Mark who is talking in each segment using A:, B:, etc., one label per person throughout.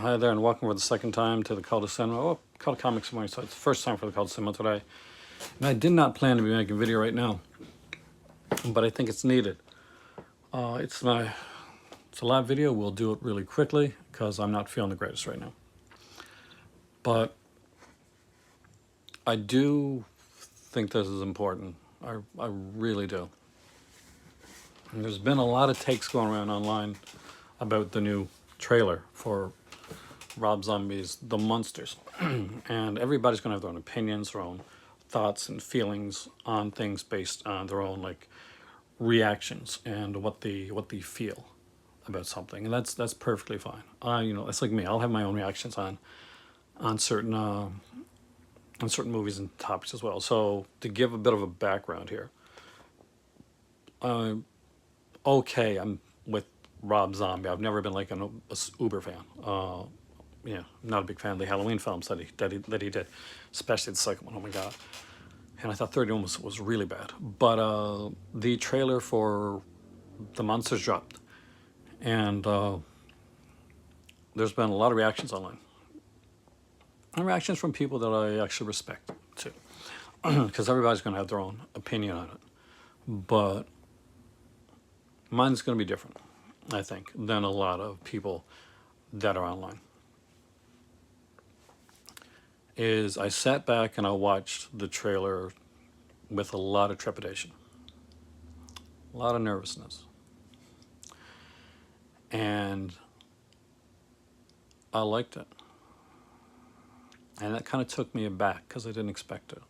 A: Hi there, and welcome for the second time to the Cult of Cinema. Oh, Cult of Comics Morning, so it's the first time for the Cult of Cinema today. And I did not plan to be making a video right now, but I think it's needed. It's a live video. We'll do it really quickly because I'm not feeling the greatest right now. But I do think this is important. I really do. And there's been a lot of takes going around online about the new trailer for Rob Zombie's The Munsters. And everybody's going to have their own opinions, their own thoughts and feelings on things based on their own reactions and what they feel about something, and that's perfectly fine. It's like me. I'll have my own reactions on certain movies and topics as well. So to give a bit of a background here, okay, I'm with Rob Zombie. I've never been like an uber fan. I'm not a big fan of the Halloween films that he did, especially the second one. Oh my god! And I thought 31 was really bad. But the trailer for The Munsters dropped, and there's been a lot of reactions online, and reactions from people that I actually respect too, because everybody's going to have their own opinion on it. But mine's going to be different, I think, than a lot of people that are online. Is I sat back and I watched the trailer with a lot of trepidation, a lot of nervousness, and I liked it. And that kind of took me aback because I didn't expect it.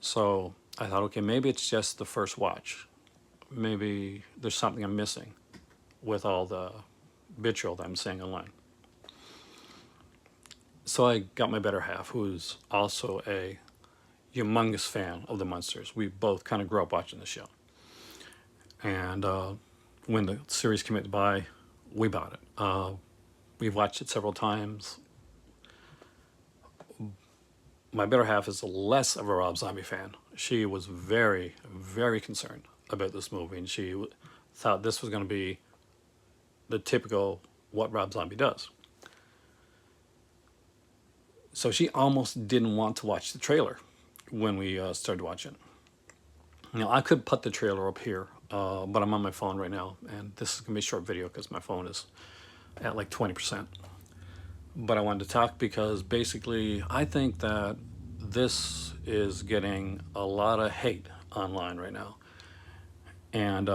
A: So I thought, okay, maybe it's just the first watch. Maybe there's something I'm missing with all the vitriol that I'm seeing online. So I got my better half, who's also a humongous fan of the Munsters. We both kind of grew up watching the show. And when the series came out to buy, we bought it. We've watched it several times. My better half is less of a Rob Zombie fan. She was very, very concerned about this movie, and she thought this was going to be the typical what Rob Zombie does. So she almost didn't want to watch the trailer when we started watching. Now, I could put the trailer up here, but I'm on my phone right now, and this is going to be a short video because my phone is at like 20%. But I wanted to talk because basically I think that this is getting a lot of hate online right now. And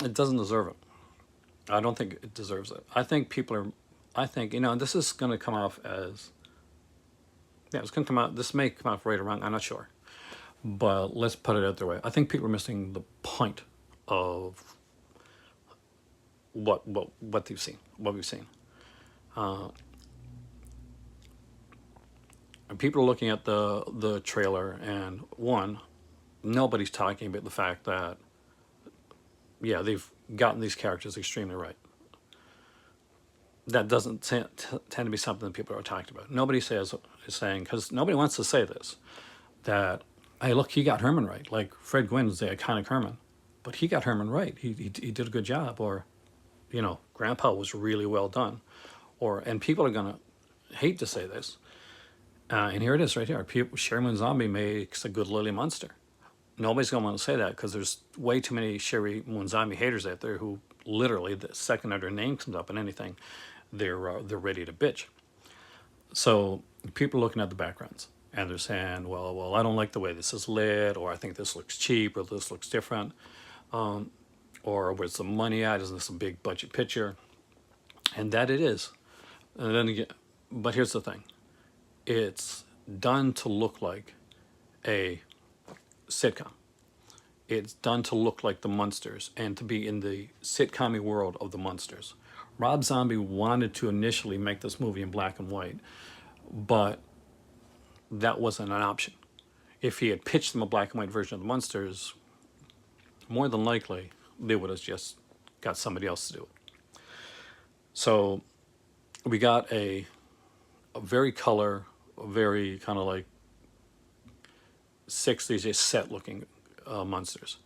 A: it doesn't deserve it. I don't think it deserves it. I think this is going to come off as, it's going to come out, this may come off right or wrong, I'm not sure. But let's put it out their way. I think people are missing the point of what they've seen, what we've seen. And people are looking at the trailer, and nobody's talking about the fact that, they've gotten these characters extremely right. That doesn't tend to be something that people are talking about. Nobody is saying, because nobody wants to say this, that, hey, look, he got Herman right. Like Fred Gwynn was the iconic Herman, but he got Herman right. He did a good job. Or, Grandpa was really well done. And people are going to hate to say this. And here it is right here. Sherman Zombie makes a good Lily Munster. Nobody's going to want to say that because there's way too many Sherry Moon Zombie haters out there who literally, the second their name comes up in anything, they're ready to bitch. So people are looking at the backgrounds and they're saying, well, I don't like the way this is lit, or I think this looks cheap, or this looks different, or where's the money at? Isn't this a big budget picture? And that it is. And then again, but here's the thing: it's done to look like a sitcom. It's done to look like the Munsters and to be in the sitcom-y world of the Munsters. Rob Zombie wanted to initially make this movie in black and white, but that wasn't an option. If he had pitched them a black and white version of the Munsters, more than likely they would have just got somebody else to do it. So we got a very color, very kind of like 60s set looking Munsters.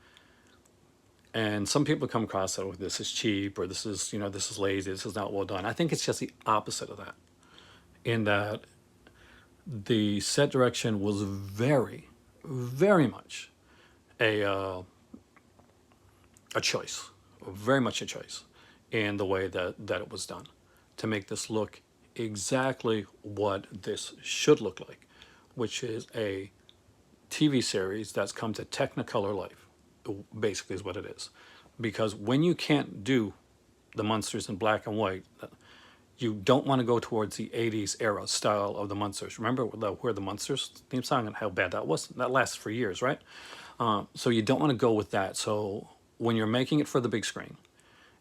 A: And some people come across that, oh, this is cheap, or this is, this is lazy, this is not well done. I think it's just the opposite of that, in that the set direction was very, very much a choice, very much a choice in the way that it was done to make this look exactly what this should look like, which is a TV series that's come to Technicolor life, basically is what it is. Because when you can't do the Munsters in black and white, you don't want to go towards the 80s era style of the Munsters. Remember where the Munsters theme song and how bad that was? That lasted for years, right? So you don't want to go with that. So when you're making it for the big screen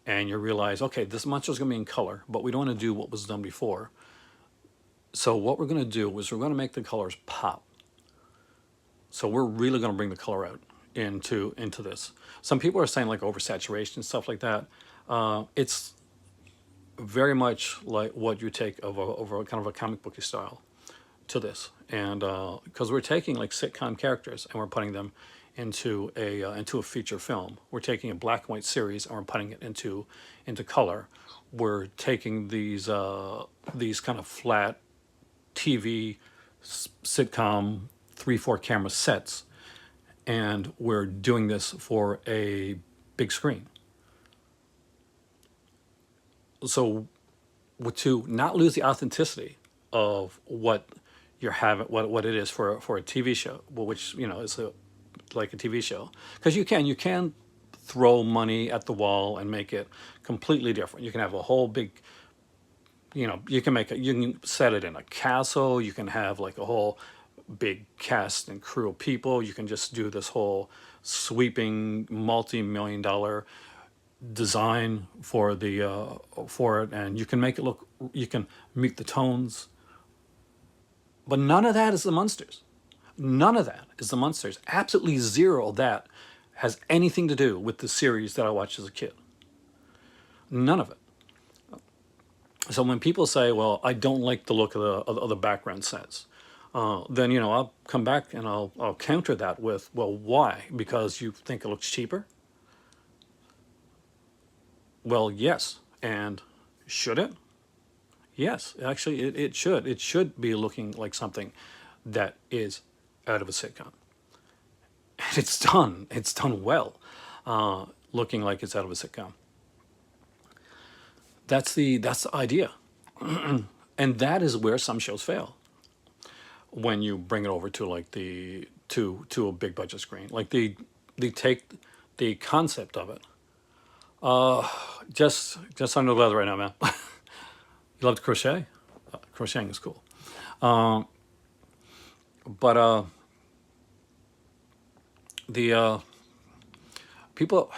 A: and you realize, okay, this Munsters is going to be in color, but we don't want to do what was done before. So what we're going to do is we're going to make the colors pop. So we're really going to bring the color out into this. Some people are saying like oversaturation and stuff like that. It's very much like what you take of a kind of a comic booky style to this, and because we're taking like sitcom characters and we're putting them into a feature film. We're taking a black and white series and we're putting it into color. We're taking these kind of flat TV sitcom 3-4 camera sets, and we're doing this for a big screen. So to not lose the authenticity of what you're having, what it is for a TV show, which is like a TV show, because you can throw money at the wall and make it completely different. You can have a whole big, you can set it in a castle. You can have like a whole big cast and crew of people. You can just do this whole sweeping multi-million-dollar design for it, and you can make it look, you can meet the tones, but none of that is the Munsters. None of that is the Munsters. Absolutely zero of that has anything to do with the series that I watched as a kid. None of it. So when people say, well, I don't like the look of the background sets, then I'll come back and I'll counter that with, well, why? Because you think it looks cheaper? Well, yes. And should it? Yes, actually, it should. It should be looking like something that is out of a sitcom. And it's done. It's done well, looking like it's out of a sitcom. That's the idea. And that is where some shows fail. When you bring it over to like to a big budget screen, like they take the concept of it. Just under the weather right now, man. You love to crochet? Crocheting is cool. But the people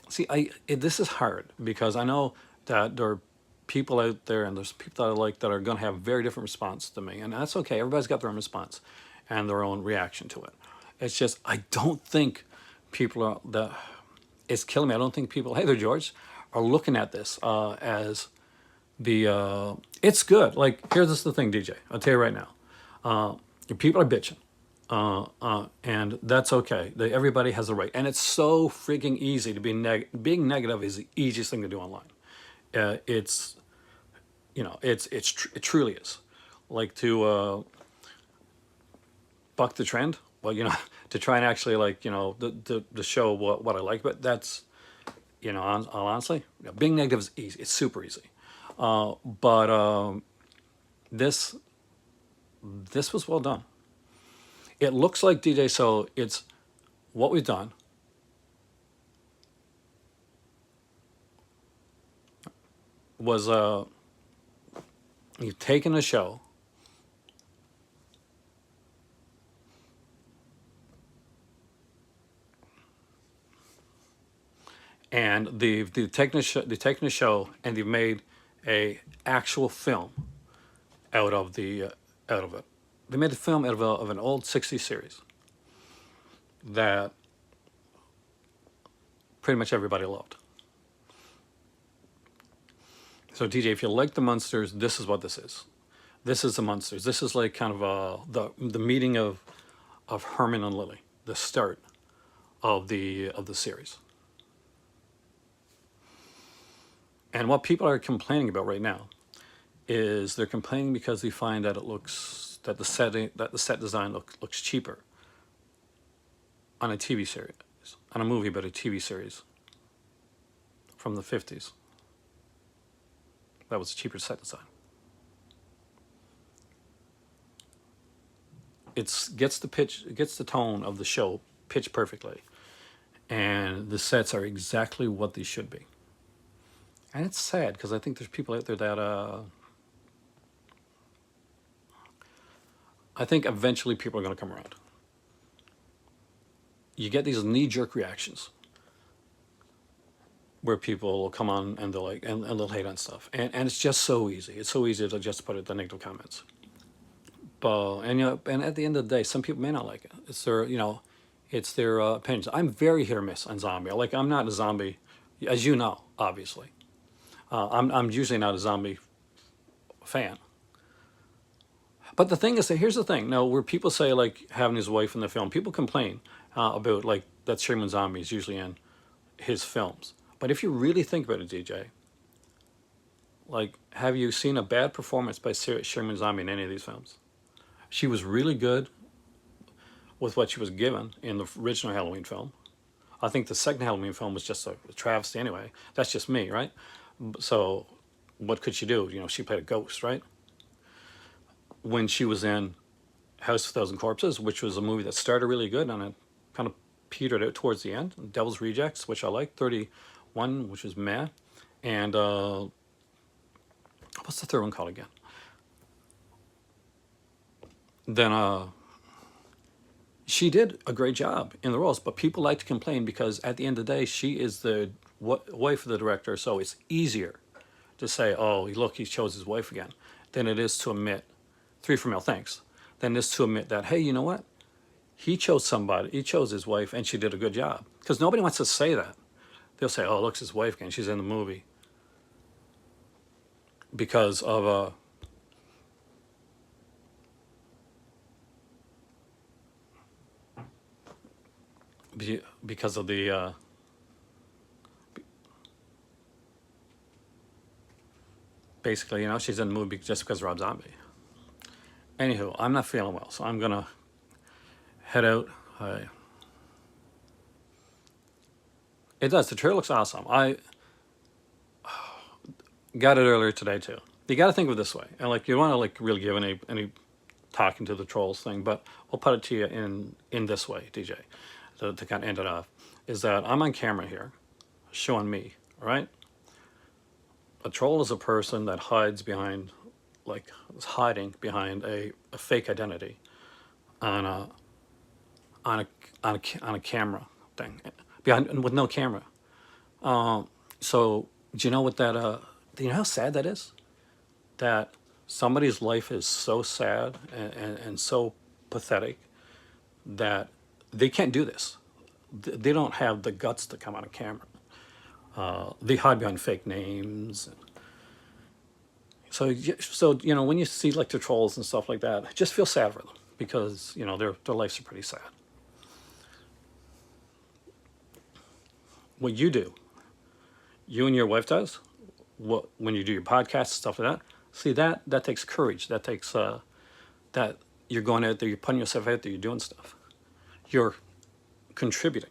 A: see, this is hard because I know that there are people out there, and there's people that I like that are going to have very different response to me, and that's okay. Everybody's got their own response and their own reaction to it. It's just I don't think people are the. It's killing me. I don't think people, hey there, George, are looking at this as the. It's good. Like here's the thing, DJ. I'll tell you right now. People are bitching. And that's okay. Everybody has a right, and it's so freaking easy to be being negative is the easiest thing to do online. It truly is. Like to buck the trend. Well, to try and actually to show what I like, but that's honestly, being negative is easy. It's super easy. But this was well done. It looks like DJ, so it's what we've done. Was you've taken a show and they've taken a show and they've made a actual film out of it. They made a film out of an old 60s series that pretty much everybody loved. So DJ, if you like the Munsters, this is what this is. This is the Munsters. This is like kind of the meeting of Herman and Lily, the start of the series. And what people are complaining about right now is they're complaining because they find that the set design looks cheaper on a TV series, on a movie, but a TV series from the 50s. That was a cheaper set design. It gets the tone of the show pitched perfectly, and the sets are exactly what they should be. And it's sad because I think there's people out there that I think eventually people are going to come around. You get these knee-jerk reactions where people will come on and they'll and they'll hate on stuff, and it's just so easy. It's so easy to just put the negative comments. And at the end of the day, some people may not like it. It's their opinions. I'm very hit or miss on zombie. I'm not a zombie, as you know, obviously. I'm usually not a zombie fan. But the thing is that here's the thing. Now, where people say having his wife in the film, people complain about that Sherman Zombie is usually in his films. But if you really think about it, DJ, have you seen a bad performance by Sherman Zombie in any of these films? She was really good with what she was given in the original Halloween film. I think the second Halloween film was just a travesty anyway. That's just me, right? So what could she do? She played a ghost, right? When she was in House of a Thousand Corpses, which was a movie that started really good and it kind of petered out towards the end. Devil's Rejects, which I like. 31, which was meh. And what's the third one called again? Then she did a great job in the roles, but people like to complain because at the end of the day, she is the wife of the director, so it's easier to say, oh, look, he chose his wife again, than it is to admit, three for male, thanks, than it is to admit that, hey, you know what? He chose his wife, and she did a good job. Because nobody wants to say that. They'll say, oh, look, it's his wife again, she's in the movie. Because of because of the basically, she's in the movie just because of Rob Zombie. Anywho, I'm not feeling well, so I'm gonna head out. It does. The trailer looks awesome. I got it earlier today too. You got to think of it this way, and you want to really give any talking to the trolls thing, but I'll put it to you in this way, DJ, to kind of end it off, is that I'm on camera here, showing me, right? A troll is a person that hides behind, is hiding behind a fake identity on a camera thing, with no camera. So do you know what that? Do you know how sad that is? That somebody's life is so sad and so pathetic that they can't do this. They don't have the guts to come on a camera. They hide behind fake names. So when you see the trolls and stuff like that, just feel sad for them because their lives are pretty sad. What you do, you and your wife does, when you do your podcast stuff like that. See that takes courage. That takes that you're going out there, you're putting yourself out there, you're doing stuff, you're contributing.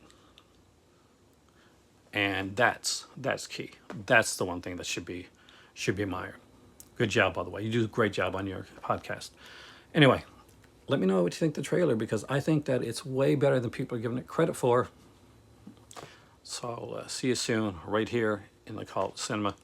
A: And that's key. That's the one thing that should be admired. Good job, by the way. You do a great job on your podcast. Anyway, let me know what you think of the trailer because I think that it's way better than people are giving it credit for. So see you soon right here in the Cult Cinema.